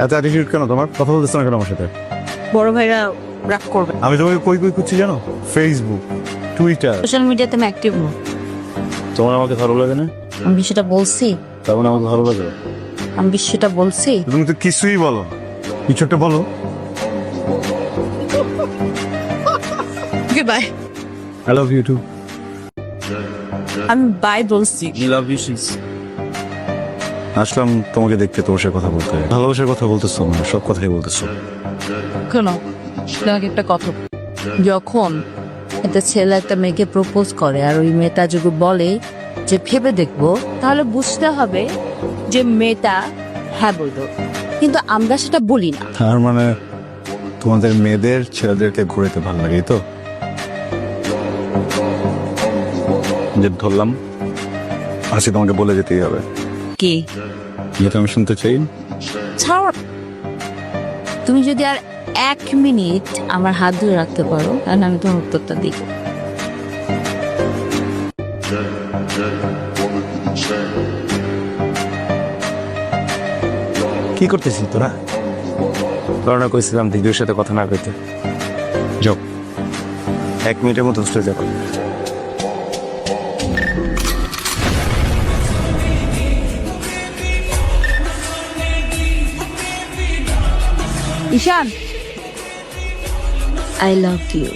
এত অ্যাটিটিউড কেন তোমার? কথা বলতেছ না কেন আমার সাথে? বড় ভাইরা রাগ করবে। আমি তোমাকে কই কই খুঁজছি জানো? Facebook, Twitter. সোশ্যাল মিডিয়াতে আমি অ্যাক্টিভ না। তোমার আমাকে ভালো লাগে না? আমি সেটা বলছি। তেমন আমাকে ভালো লাগে। আমি সেটা বলছি। তুমি তো কিছুই বলো না। কিছু একটা বলো। Okay bye. I love you too. আমি বাই বলছি। Love you cis. আসলাম তোমাকে দেখতে, তোমার সাথে কথা বলতে। ভালোবাসার কথা বলতেছো না, সব কথাই বলতেছো। শোনো, তোমাকে একটা কথা বলি। যখন একটা ছেলে একটা মেয়েকে প্রপোজ করে আর ওই মেয়েটা যদি বলে যে ভেবে দেখবো, তাহলে বুঝতে হবে যে মেয়েটা হ্যাঁ বলতো, কিন্তু আমরা সেটা বলি না। তার মানে তোমাদের মেয়েদের ছেলেদেরকে ঘুরেতে ভালো লাগে, এই তো? যে ধরলাম আজকে তোমাকে বলে যেতেই হবে। কি? যেটা আমি শুনতে চাই। ছাড়ো। তুমি যদি আর 1 মিনিট আমার হাত ধরে রাখতে পারো, তাহলে আমি তোমার উত্তরটা দিই। কি করতেছিস তোরা? করোনা কইছিলাম দিদির সাথে কথা না কইতে। যাও, 1 মিনিটের মতো হোস্টেলে যাবো। ঈশান, আই লাভ ইউ।